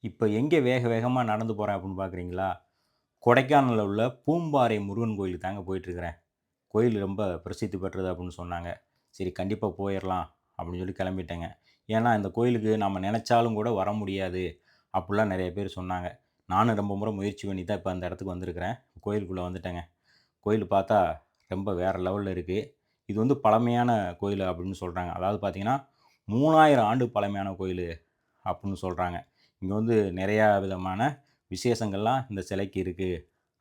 இப்ப எங்கே வேக வேகமா நடந்து போறேன் அப்படின்னு பார்க்குறீங்களா? கொடைக்கானல்ல உள்ள பூம்பாறை முருகன் கோயிலுக்கு தாங்க போயிட்டுருக்கிறேன். கோயில் ரொம்ப பிரசித்தி பெற்றது அப்படின்னு சொன்னாங்க. சரி கண்டிப்பா போயிரலாம் அப்படின்னு சொல்லி கிளம்பிட்டேங்க. ஏன்னா இந்த கோயிலுக்கு நம்ம நெனச்சாலும் கூட வர முடியாது. அப்படிலாம் நெறைய பேர் சொன்னாங்க. நானும் ரொம்ப முறை முயற்சி பண்ணி தான் இப்ப அந்த இடத்துக்கு வந்திருக்கிறேன். கோயிலுக்குள்ள வந்துட்டேங்க. கோயில் பார்த்தா ரொம்ப வேற லெவல்ல இருக்கு. இது வந்து பழமையான கோயில் அப்படின்னு சொல்றாங்க. அதாவது பார்த்தீங்கன்னா, 3000 ஆண்டு பழமையான கோயிலு அப்படின்னு சொல்றாங்க. இங்க வந்து நிறையா விதமான விசேஷங்கள்லாம் இந்த சிலைக்கு இருக்கு,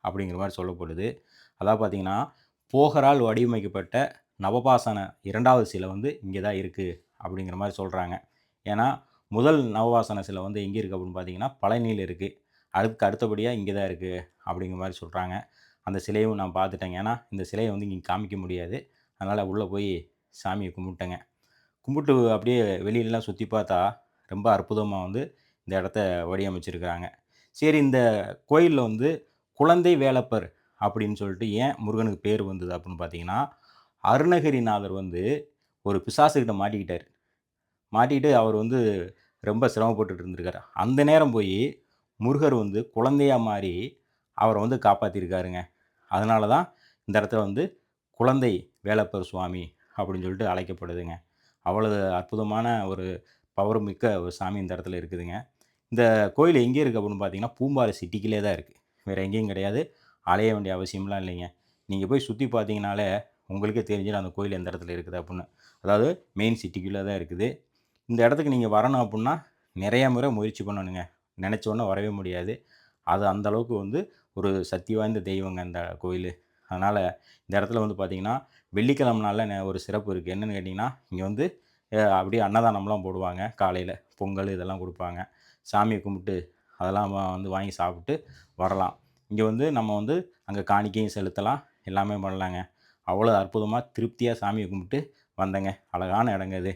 அப்படிங்கிற மாரி சொல்லப்படுது. அதாவது பார்த்தீங்கன்னா, போகரால் வடிவமைக்கப்பட்ட நவபாசன 2வது சிலை வந்து இங்க தான் இருக்கு, அப்படிங்கிற மாரி சொல்றாங்க. ஏன்னா, முதல் நவபாசன சிலை வந்து எங்க இருக்கு அப்படின்னு பார்த்தீங்கன்னா, பழனியில இருக்கு. அதுக்கு அடுத்தபடியா இங்க தான் இருக்கு, அப்படிங்கிற மாரி சொல்றாங்க. அந்த சிலையும் நான் பார்த்துட்டேங்க. ஏன்னா, இந்த சிலைய வந்து இங்க காமிக்க முடியாது. அதனால உள்ள போய் சாமிய கும்பிட்டேங்க. கும்பிட்டு அப்படியே வெளியிலலாம் சுத்தி பார்த்தா, ரொம்ப அற்புதமா வந்து இந்த இடத்த வடிவமைச்சிருக்கிறாங்க. சரி இந்த கோயில்ல வந்து குழந்தை வேலப்பர் அப்படின்னு சொல்லிட்டு ஏன் முருகனுக்கு பேர் வந்தது அப்படின்னு பார்த்தீங்கன்னா, அருணகிரிநாதர் வந்து ஒரு பிசாசுகிட்ட மாட்டிக்கிட்டாரு. மாட்டிக்கிட்டு அவர் வந்து ரொம்ப சிரமப்பட்டுட்டு இருந்திருக்காரு. அந்த நேரம் போயி முருகர் வந்து குழந்தையா மாறி அவர வந்து காப்பாத்தியிருக்காருங்க. அதனால தான் இந்த இடத்துல வந்து குழந்தை வேலப்பர் சுவாமி அப்படின்னு சொல்லிட்டு அழைக்கப்படுதுங்க. அவ்வளவு அற்புதமான ஒரு பவர் மிக்க ஒரு சாமி இந்த இடத்துல இருக்குதுங்க. இந்த கோயில் எங்கே இருக்கு அப்படின்னு பார்த்தீங்கன்னா, பூம்பாறை சிட்டிக்குள்ளே தான் இருக்கு. வேற எங்கேயும் கிடையாது. அலைய வேண்டிய அவசியம்லாம் இல்லைங்க. நீங்க போய் சுத்தி பார்த்தீங்கனாலே, உங்களுக்கே தெரிஞ்சிரும் அந்த கோயில் எந்த இடத்துல இருக்குது அப்படின்னு. அதாவது மெயின் சிட்டிக்குள்ள தான் இருக்குது. இந்த இடத்துக்கு நீங்க வரணும் அப்புட்னா, நெறைய முறை முயற்சி பண்ணணுங்க. நெனச்ச உடனே வரவே முடியாது. அது அந்த அளவுக்கு வந்து ஒரு சக்தி வாய்ந்த தெய்வங்க அந்த கோயிலு. அதனால இந்த இடத்துல வந்து பார்த்தீங்கன்னா, வெள்ளிக்கிழமை நாள்ல ஒரு சிறப்பு இருக்கு. என்னன்னு கேட்டீங்கன்னா, இங்க வந்து அப்படியே அன்னதானம்லாம் போடுவாங்க. காலையில பொங்கல் இதெல்லாம் குடுப்பாங்க. சாமிய கும்பிட்டு அதெல்லாம் வந்து வாங்கி சாப்பிட்டு வரலாம். இங்க வந்து நம்ம வந்து அங்க காணிக்கையும் செலுத்தலாம். எல்லாமே பண்ணலாங்க. அவ்வளோ அற்புதமா திருப்தியா சாமிய கும்பிட்டு வந்தேங்க. அழகான இடங்க இது.